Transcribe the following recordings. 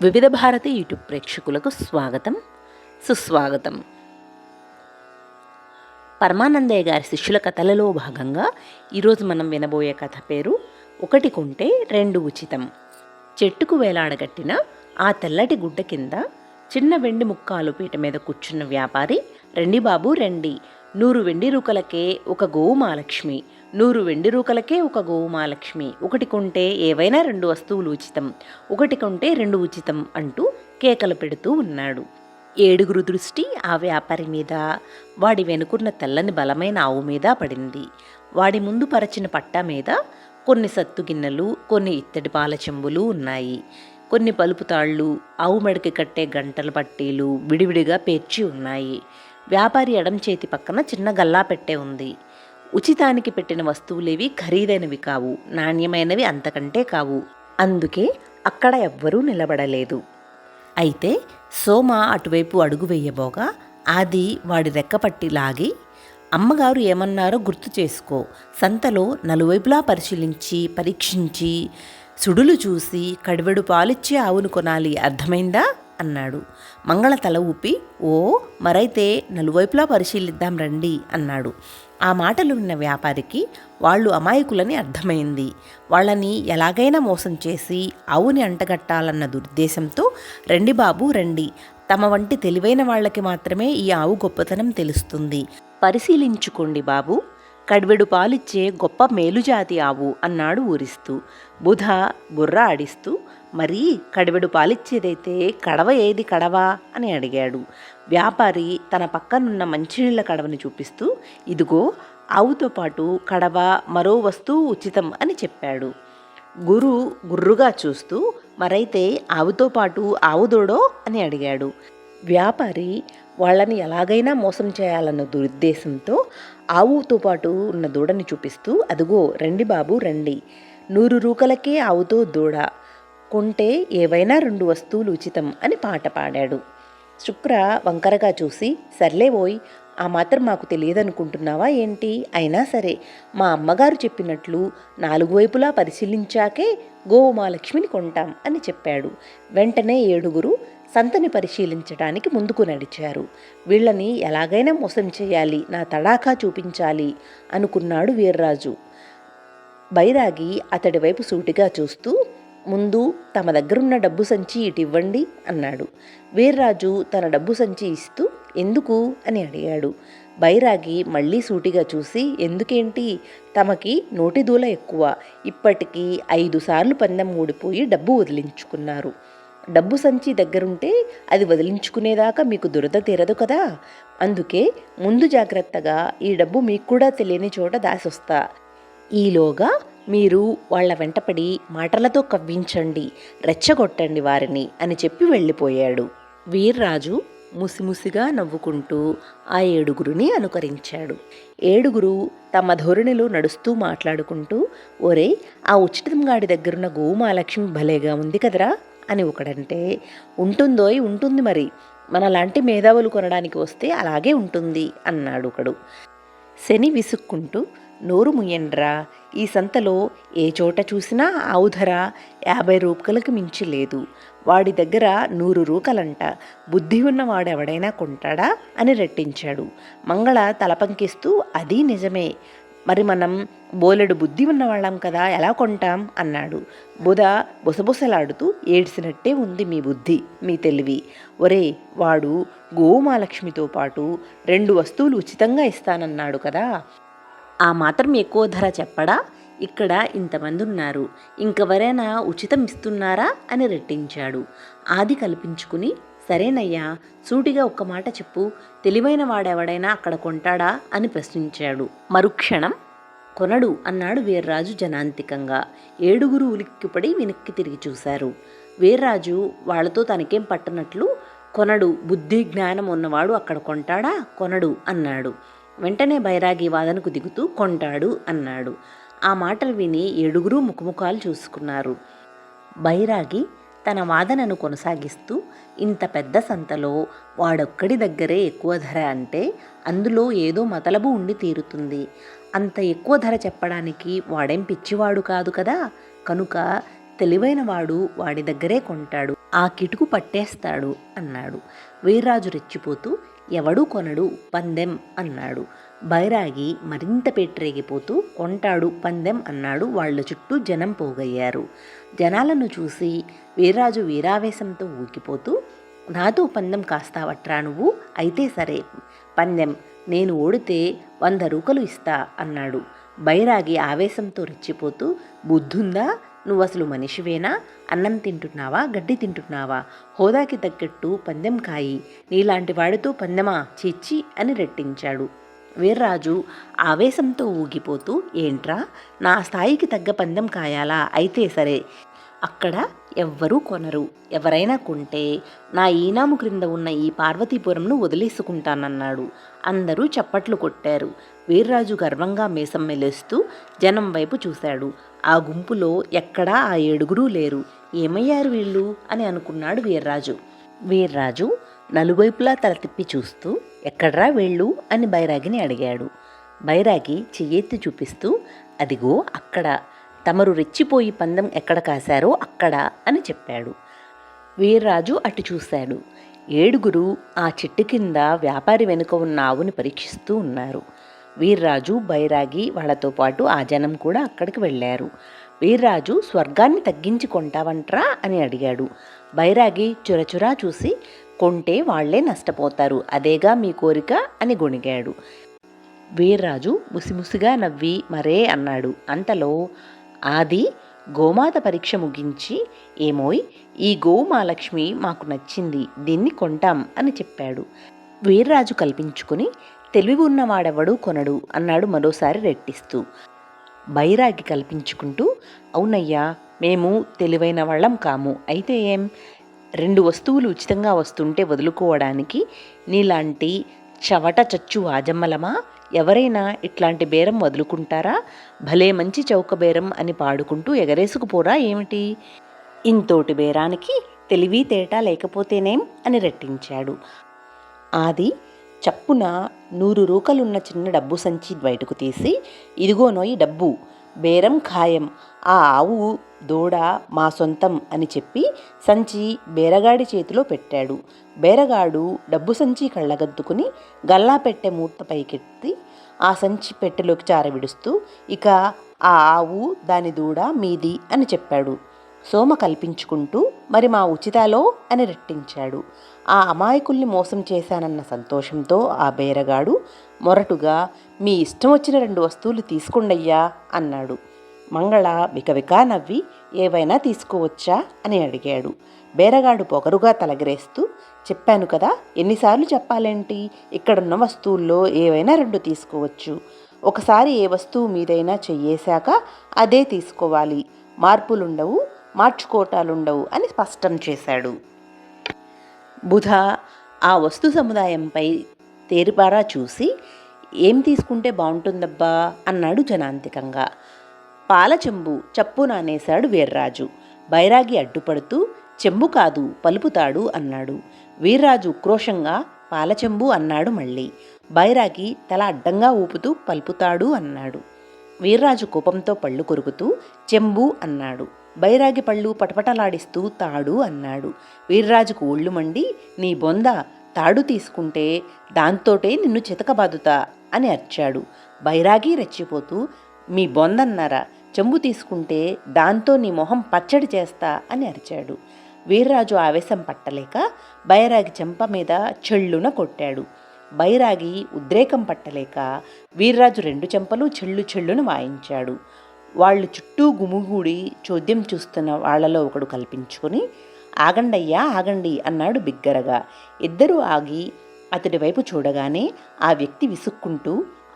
వివిధ భారతి యూట్యూబ్ ప్రేక్షకులకు స్వాగతం, సుస్వాగతం. పరమానందయ్య గారి శిష్యుల కథలలో భాగంగా ఈరోజు మనం వినబోయే కథ పేరు ఒకటి కొంటే రెండు ఉచితం. చెట్టుకు వేలాడగట్టిన ఆ తెల్లటి గుడ్డ కింద చిన్న వెండి ముక్కాలు పీట మీద కూర్చున్న వ్యాపారి, రండి బాబు రండి, 100 వెండి రూకలకే ఒక గోవు మహాలక్ష్మి, 100 వెండి రూకలకే ఒక గోవు మహాలక్ష్మి, ఒకటి కొంటే ఏవైనా 2 వస్తువులు ఉచితం, ఒకటి కొంటే 2 ఉచితం అంటూ కేకలు పెడుతూ ఉన్నాడు. 7 దృష్టి ఆ వ్యాపారి మీద, వాడి వెనుకున్న తెల్లని బలమైన ఆవు మీద పడింది. వాడి ముందు పరచిన పట్టా మీద కొన్ని సత్తు గిన్నెలు, కొన్ని ఇత్తడి పాల చెంబులు ఉన్నాయి. కొన్ని పలుపు తాళ్ళు, ఆవు మెడకి కట్టే గంటల పట్టీలు విడివిడిగా పేర్చి ఉన్నాయి. వ్యాపారి ఎడం చేతి పక్కన చిన్న గల్లా పెట్టే ఉంది. ఉచితానికి పెట్టిన వస్తువులేవి ఖరీదైనవి కావు, నాణ్యమైనవి అంతకంటే కావు. అందుకే అక్కడ ఎవ్వరూ నిలబడలేదు. అయితే సోమ అటువైపు అడుగు వేయబోగా ఆది వాడి రెక్కపట్టి లాగి, అమ్మగారు ఏమన్నారో గుర్తు చేసుకో, సంతలో నలువైపులా పరిశీలించి పరీక్షించి సుడులు చూసి కడివెడు పాలిచ్చే ఆవును కొనాలి, అర్థమైందా అన్నాడు. మంగళ తల ఊపి, ఓ మరైతే నలువైపులా పరిశీలిద్దాం రండి అన్నాడు. ఆ మాటలు విన్న వ్యాపారికి వాళ్ళు అమాయకులని అర్థమైంది. వాళ్ళని ఎలాగైనా మోసం చేసి ఆవుని అంటగట్టాలన్న దుర్దేశంతో, రండి బాబు రండి, తమ వంటి తెలివైన వాళ్ళకి మాత్రమే ఈ ఆవు గొప్పతనం తెలుస్తుంది, పరిశీలించుకోండి బాబు, కడివెడు పాలిచ్చే గొప్ప మేలుజాతి ఆవు అన్నాడు ఊరిస్తూ. బుధ బుర్ర ఆడిస్తూ, మరి కడివెడు పాలిచ్చేదైతే కడవ ఏది కడవా అని అడిగాడు. వ్యాపారి తన పక్కనున్న మంచినీళ్ళ కడవని చూపిస్తూ, ఇదిగో ఆవుతో పాటు కడవ, మరో వస్తువు ఉచితం అని చెప్పాడు. గురు గుర్రుగా చూస్తూ, మరైతే ఆవుతో పాటు ఆవు దూడో అని అడిగాడు. వ్యాపారి వాళ్ళని ఎలాగైనా మోసం చేయాలన్న దురుద్దేశంతో ఆవుతో పాటు ఉన్న దూడని చూపిస్తూ, అదిగో రండి బాబు రండి, 100 రూకలకే ఆవుతో దూడ, కొంటే ఏవైనా 2 వస్తువులు ఉచితం అని పాట పాడాడు. శుక్ర వంకరగా చూసి, సర్లేవోయ్, ఆ మాత్రం మాకు తెలియదనుకుంటున్నావా ఏంటి, అయినా సరే మా అమ్మగారు చెప్పినట్లు 4 వైపులా పరిశీలించాకే గోవుమాలక్ష్మిని కొంటాం అని చెప్పాడు. వెంటనే 7 సంతని పరిశీలించడానికి ముందుకు నడిచారు. వీళ్ళని ఎలాగైనా మోసం చేయాలి, నా తడాఖా చూపించాలి అనుకున్నాడు వీర్రాజు. బైరాగి అతడి వైపు సూటిగా చూస్తూ, ముందు తమ దగ్గరున్న డబ్బు సంచి ఇటివ్వండి అన్నాడు. వీర్రాజు తన డబ్బు సంచి ఇస్తూ, ఎందుకు అని అడిగాడు. బైరాగి మళ్ళీ సూటిగా చూసి, ఎందుకేంటి, తమకి నోటి దూల ఎక్కువ, ఇప్పటికీ 5 సార్లు పందెం ఓడిపోయి డబ్బు వదిలించుకున్నారు. డబ్బు సంచి దగ్గరుంటే అది వదిలించుకునేదాకా మీకు దురద తీరదు కదా, అందుకే ముందు జాగ్రత్తగా ఈ డబ్బు మీకు కూడా తెలియని చోట దాసొస్తా, ఈలోగా మీరు వాళ్ల వెంటపడి మాటలతో కవ్వించండి, రెచ్చగొట్టండి వారిని అని చెప్పి వెళ్ళిపోయాడు. వీర్రాజు ముసిముసిగా నవ్వుకుంటూ ఆ 7 అనుకరించాడు. 7 తమ ధోరణిలో నడుస్తూ మాట్లాడుకుంటూ, ఒరే, ఆ ఉచితంగాడి దగ్గరున్న గోవుమాలక్ష్మి భలేగా ఉంది కదరా అని ఒకడంటే, ఉంటుందోయ్ ఉంటుంది, మరి మనలాంటి మేధావులు కొనడానికి వస్తే అలాగే ఉంటుంది అన్నాడు ఒకడు. శని విసుక్కుంటూ, నోరు ముయ్యండ్రా, ఈ సంతలో ఏ చోట చూసినా ఆవు ధర 50 రూపాయలకు మించి లేదు, వాడి దగ్గర 100 రూకలంట, బుద్ధి ఉన్నవాడెవడైనా కొంటాడా అని రెట్టించాడు. మంగళ తలపంకిస్తూ, అది నిజమే, మరి మనం బోలెడు బుద్ధి ఉన్నవాళ్ళం కదా, ఎలా కొంటాం అన్నాడు. బుధ బుసబుసలాడుతూ, ఏడ్చినట్టే ఉంది మీ బుద్ధి, మీ తెలివి, ఒరే, వాడు గోవుమాలక్ష్మితో పాటు 2 వస్తువులు ఉచితంగా ఇస్తానన్నాడు కదా, ఆ మాత్రం ఎక్కువ ధర చెప్పడా, ఇక్కడ ఇంతమంది ఉన్నారు, ఇంకెవరైనా ఉచితం ఇస్తున్నారా అని రెట్టించాడు. ఆది కల్పించుకుని, సరేనయ్యా, సూటిగా ఒక్క మాట చెప్పు, తెలివైన వాడెవడైనా అక్కడ కొంటాడా అని ప్రశ్నించాడు. మరుక్షణం, కొనడు అన్నాడు వీర్రాజు జనాంతికంగా. 7 ఉలిక్కిపడి వెనక్కి తిరిగి చూశారు. వీర్రాజు వాళ్లతో తనకేం పట్టనట్లు, కొనడు, బుద్ధి జ్ఞానం ఉన్నవాడు అక్కడ కొంటాడా, కొనడు అన్నాడు. వెంటనే బైరాగి వాదనకు దిగుతూ, కొంటాడు అన్నాడు. ఆ మాటలు విని 7 ముఖముఖాలు చూసుకున్నారు. బైరాగి తన వాదనను కొనసాగిస్తూ, ఇంత పెద్ద సంతలో వాడొక్కడి దగ్గరే ఎక్కువ ధర అంటే అందులో ఏదో మతలబు ఉండి తీరుతుంది, అంత ఎక్కువ ధర చెప్పడానికి వాడేం పిచ్చివాడు కాదు కదా, కనుక తెలివైన వాడు వాడి దగ్గరే కొంటాడు. ఆ కిటుకు పట్టేస్తాడు అన్నాడు. వీర్రాజు రెచ్చిపోతూ ఎవడూ కొనడు పందెం అన్నాడు. బైరాగి మరింత పెట్టరేగిపోతూ కొంటాడు పందెం అన్నాడు. వాళ్ళ చుట్టూ జనం పోగయ్యారు. జనాలను చూసి వీర్రాజు వీరావేశంతో ఊగిపోతూ, నాతో పందెం కాస్తావట్రా నువ్వు? అయితే సరే పందెం, నేను ఓడితే 100 రూకలు ఇస్తా అన్నాడు. బైరాగి ఆవేశంతో రెచ్చిపోతూ, బుద్ధుందా? నువ్వసలు మనిషివేనా? అన్నం తింటున్నావా, గడ్డి తింటున్నావా? హోదాకి తగ్గట్టు పందెం కాయి, నీలాంటి వాడితో పందెమా, చీచ్చి అని రెట్టించాడు. వీర్రాజు ఆవేశంతో ఊగిపోతూ, ఏంట్రా, నా స్థాయికి తగ్గ పందెం కాయాలా? అయితే సరే, అక్కడ ఎవ్వరూ కొనరు. ఎవరైనా కొంటే నా ఈనాము క్రింద ఉన్న ఈ పార్వతీపురంను వదిలేసుకుంటానన్నాడు. అందరూ చప్పట్లు కొట్టారు. వీర్రాజు గర్వంగా మీసం మెలేస్తూ జనం వైపు చూశాడు. ఆ గుంపులో ఎక్కడా ఆ 7గురు లేరు. ఏమయ్యారు వీళ్ళు అని అనుకున్నాడు వీర్రాజు. వీర్రాజు నలువైపులా తల తిప్పి చూస్తూ, ఎక్కడ్రా వీళ్ళు అని బైరాగిని అడిగాడు. బైరాగి చెయ్యెత్తి చూపిస్తూ, అదిగో అక్కడ, తమరు రెచ్చిపోయి పందెం ఎక్కడ కాశారో అక్కడ అని చెప్పాడు. వీర్రాజు అటు చూశాడు. 7గురు ఆ చెట్టు కింద వ్యాపారి వెనుక ఉన్న ఆవుని పరీక్షిస్తూ ఉన్నారు. వీర్రాజు, బైరాగి వాళ్లతో పాటు ఆ జనం కూడా అక్కడికి వెళ్ళారు. వీర్రాజు స్వర్గాన్ని తగ్గించి కొంటావంట్రా అని అడిగాడు. బైరాగి చురచురా చూసి, కొంటే వాళ్లే నష్టపోతారు, అదేగా మీ కోరిక అని గొణిగాడు. వీర్రాజు ముసిముసిగా నవ్వి మరే అన్నాడు. అంతలో ఆది గోమాత పరీక్ష ముగించి, ఏమోయ్, ఈ గోమాలక్ష్మి మాకు నచ్చింది, దీన్ని కొంటాం అని చెప్పాడు. వీర్రాజు కల్పించుకుని, తెలివి ఉన్నవాడెవడూ కొనడు అన్నాడు మరోసారి రెట్టిస్తూ. బైరాగి కల్పించుకుంటూ, అవునయ్యా, మేము తెలివైన వాళ్ళం కాము. అయితే ఏం, 2 వస్తువులు ఉచితంగా వస్తుంటే వదులుకోవడానికి నీలాంటి చవట చచ్చు ఆజమ్మలమా? ఎవరైనా ఇట్లాంటి బేరం వదులుకుంటారా? భలే మంచి చౌక బేరం అని పాడుకుంటూ ఎగరేసుకుపోరా ఏమిటి? ఇంతోటి బేరానికి తెలివి తేటా లేకపోతేనేం అని రెట్టించాడు. ఆది చప్పున 100 రూకలున్న చిన్న డబ్బు సంచి బయటకు తీసి, ఇదిగోనోయి డబ్బు, బేరం ఖాయం, ఆ ఆవు దూడ మా సొంతం అని చెప్పి సంచి బేరగాడి చేతిలో పెట్టాడు. బేరగాడు డబ్బు సంచి కళ్ళగద్దుకుని గల్లా పెట్టె మూత పైకెత్తి ఆ సంచి పెట్టెలోకి చారవిడుస్తూ, ఇక ఆ ఆవు దాని దూడ మీది అని చెప్పాడు. సోమ కల్పించుకుంటూ, మరి మా ఉచితాలో అని రెట్టించాడు. ఆ అమాయకుల్ని మోసం చేశానన్న సంతోషంతో ఆ బేరగాడు మొరటుగా, మీ ఇష్టం వచ్చిన 2 వస్తువులు తీసుకోండయ్యా అన్నాడు. మంగళ వికవికా నవ్వి, ఏవైనా తీసుకోవచ్చా అని అడిగాడు. బేరగాడు పొగరుగా తలగిరేస్తూ, చెప్పాను కదా, ఎన్నిసార్లు చెప్పాలేంటి, ఇక్కడున్న వస్తువుల్లో ఏవైనా 2 తీసుకోవచ్చు. ఒకసారి ఏ వస్తువు మీదైనా చెయ్యేశాక అదే తీసుకోవాలి, మార్పులుండవు, మార్చుకోటాలుండవు అని స్పష్టం చేశాడు. బుధ ఆ వస్తు సముదాయంపై తేరిపారా చూసి, ఏం తీసుకుంటే బాగుంటుందబ్బా అన్నాడు జనాంతికంగా. పాల చెంబు చప్పు నానేశాడు వీర్రాజు. బైరాగి అడ్డుపడుతూ, చెంబు కాదు పలుపుతాడు అన్నాడు. వీర్రాజు ఉక్రోషంగా పాలచెంబు అన్నాడు మళ్ళీ. బైరాగి తల అడ్డంగా ఊపుతూ పలుపుతాడు అన్నాడు. వీర్రాజు కోపంతో పళ్ళు కొరుకుతూ చెంబు అన్నాడు. బైరాగి పళ్ళు పటపటలాడిస్తూ తాడు అన్నాడు. వీర్రాజుకు ఒళ్ళు మండి, నీ బొంద, తాడు తీసుకుంటే దాంతోటే నిన్ను చితకబాదుతా అని అరిచాడు. బైరాగి రెచ్చిపోతూ, మీ బొందన్నారా, చెంబు తీసుకుంటే దాంతో నీ మొహం పచ్చడి చేస్తా అని అరిచాడు. వీర్రాజు ఆవేశం పట్టలేక బైరాగి చెంప మీద చెళ్ళున కొట్టాడు. బైరాగి ఉద్రేకం పట్టలేక వీర్రాజు 2 చెంపలు చెళ్ళు చెళ్ళును వాయించాడు. వాళ్ళు చుట్టూ గుమిగూడి చోద్యం చూస్తున్న వాళ్లలో ఒకడు కల్పించుకొని, ఆగండయ్యా ఆగండి అన్నాడు బిగ్గరగా. ఇద్దరూ ఆగి అతడి వైపు చూడగానే ఆ వ్యక్తి విసుక్కుంటూ,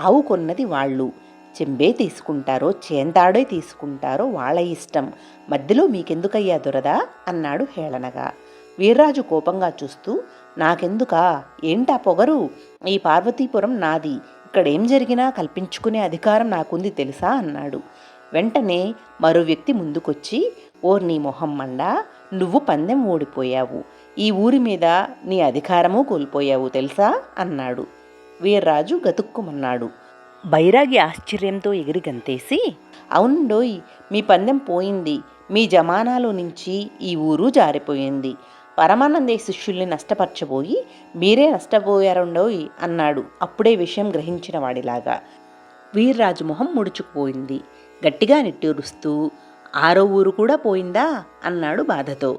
ఆవు కొన్నది వాళ్ళు, చెంబే తీసుకుంటారో చేంతాడే తీసుకుంటారో వాళ్ళ ఇష్టం, మధ్యలో మీకెందుకయ్యా దురదా అన్నాడు హేళనగా. వీర్రాజు కోపంగా చూస్తూ, నాకెందుకా, ఏంటా పొగరు, ఈ పార్వతీపురం నాది, ఇక్కడేం జరిగినా కల్పించుకునే అధికారం నాకుంది తెలుసా అన్నాడు. వెంటనే మరో వ్యక్తి ముందుకొచ్చి, ఓర్ నీ మొహం మండా, నువ్వు పందెం ఓడిపోయావు, ఈ ఊరి మీద నీ అధికారమూ కోల్పోయావు తెలుసా అన్నాడు. వీర్రాజు గతుక్కుమన్నాడు. బైరాగి ఆశ్చర్యంతో ఎగిరి గంతేసి, అవునండోయ్, మీ పందెం పోయింది, మీ జమానాలో నుంచి ఈ ఊరు జారిపోయింది. పరమానందే శిష్యుల్ని నష్టపరచబోయి మీరే నష్టపోయారండోయ్ అన్నాడు అప్పుడే విషయం గ్రహించిన వాడిలాగా. వీర్రాజు మొహం ముడుచుకుపోయింది. గట్టిగా నిట్టూరుస్తూ, ఆరో ఊరు కూడా పోయిందా అన్నాడు బాధతో.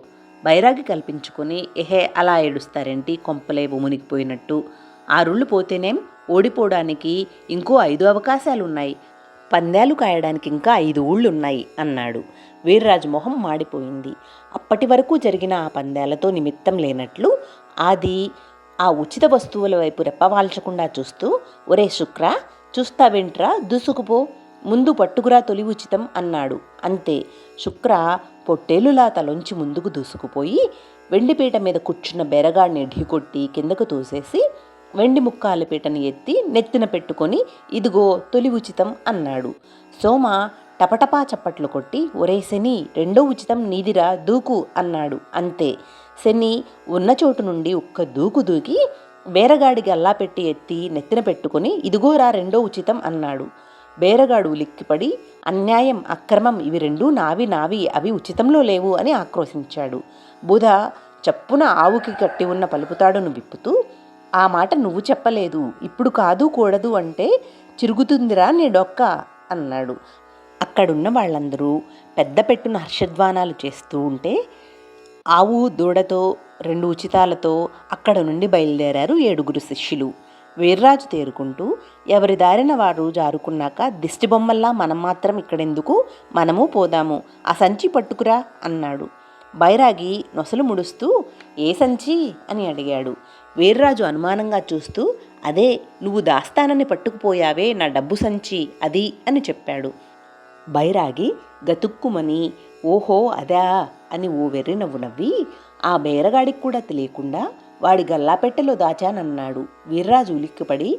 బైరాగి కల్పించుకొని, ఎహే అలా ఏడుస్తారేంటి, కొంపలేవు మునిగిపోయినట్టు. ఆరుళ్ళు పోతేనేం, ఓడిపోవడానికి ఇంకో 5 అవకాశాలున్నాయి, పందాలు కాయడానికి ఇంకా 5 ఊళ్ళున్నాయి అన్నాడు. వీర్రాజు మొహం మాడిపోయింది. అప్పటి వరకు జరిగిన ఆ పందాలతో నిమిత్తం లేనట్లు ఆది ఆ ఉచిత వస్తువుల వైపు రెప్పవాల్చకుండా చూస్తూ, ఒరే శుక్ర, చూస్తావేంట్రా, దూసుకుపో, ముందు పట్టుకురా తొలి ఉచితం అన్నాడు. అంతే. శుక్ర పొట్టేలులా తలొంచి ముందుకు దూసుకుపోయి వెండిపీట మీద కూర్చున్న బెరగాడిని ఢీకొట్టి కిందకు తోసేసి వెండి ముక్కాల పీటను ఎత్తి నెత్తిన పెట్టుకొని, ఇదిగో తొలి ఉచితం అన్నాడు. సోమ టపటపా చప్పట్లు కొట్టి, ఒరే శని, 2వ ఉచితం నీదిరా, దూకు అన్నాడు. అంతే. శని ఉన్న చోటు నుండి ఒక్క దూకు దూకి బేరగాడి గల్లా పెట్టి ఎత్తి నెత్తిన పెట్టుకొని, ఇదిగోరా 2వ ఉచితం అన్నాడు. బేరగాడు ఉలిక్కిపడి, అన్యాయం, అక్రమం, ఇవి 2 నావి, అవి ఉచితంలో లేవు అని ఆక్రోశించాడు. బుధ చప్పున ఆవుకి కట్టి ఉన్న పలుపుతాడును విప్పుతూ, ఆ మాట నువ్వు చెప్పలేదు, ఇప్పుడు కాదు కూడదు అంటే చిరుగుతుందిరా నీ డొక్క అన్నాడు. అక్కడున్న వాళ్ళందరూ పెద్ద పెట్టున హర్షధ్వానాలు చేస్తూ ఉంటే ఆవు దూడతో 2 ఉచితాలతో అక్కడ నుండి బయలుదేరారు 7 శిష్యులు. వీర్రాజు తేరుకుంటూ, ఎవరి దారిన వారు జారుకున్నాక దిష్టిబొమ్మల్లా మనం మాత్రం ఇక్కడెందుకు, మనము పోదాము, ఆ సంచి పట్టుకురా అన్నాడు. బైరాగి నొసలు ముడుస్తూ, ఏ సంచి అని అడిగాడు. వీర్రాజు అనుమానంగా చూస్తూ, అదే నువ్వు దాస్తానని పట్టుకుపోయావే నా డబ్బు సంచి, అది అని చెప్పాడు. బైరాగి గతుక్కుమని, ఓహో అదా అని ఓ వెర్రి నవ్వు నవ్వి, ఆ బేరగాడికి కూడా తెలియకుండా వాడి గల్లాపెట్టెలో దాచానన్నాడు. వీర్రాజు ఉలిక్కిపడి,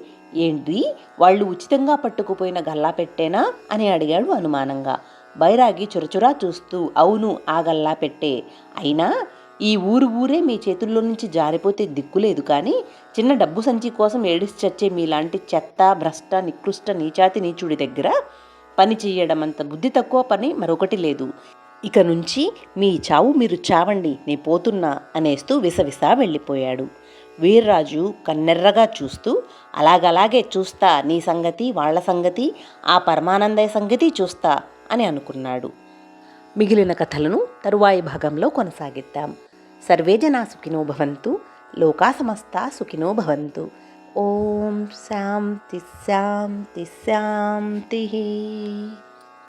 ఏంటి, వాళ్ళు ఉచితంగా పట్టుకుపోయిన గల్లాపెట్టేనా అని అడిగాడు అనుమానంగా. బైరాగి చురచురా చూస్తూ, అవును, ఆ గల్లాపెట్టే. అయినా ఈ ఊరే మీ చేతుల్లో నుంచి జారిపోతే దిక్కులేదు, కానీ చిన్న డబ్బు సంచి కోసం ఏడిసి చచ్చే మీలాంటి చెత్త, భ్రష్ట, నికృష్ట, నీచాతి నీచుడి దగ్గర పని చెయ్యడం అంత బుద్ధి తక్కువ పని మరొకటి లేదు. ఇక నుంచి మీ చావు మీరు చావండి, నే పోతున్నా అనేస్తూ విసవిసా వెళ్ళిపోయాడు. వీర్రాజు కన్నెర్రగా చూస్తూ, అలాగలాగే చూస్తా, నీ సంగతి, వాళ్ల సంగతి, ఆ పరమానందయ్య సంగతి చూస్తా అని అనుకున్నాడు. మిగిలిన కథలను తరువాయి భాగంలో కొనసాగిద్దాం. సర్వే జనా సుఖినో భవంతు, లోకా సమస్తా సుఖినో భవంతు. ఓం శాంతి శాంతి శాంతి.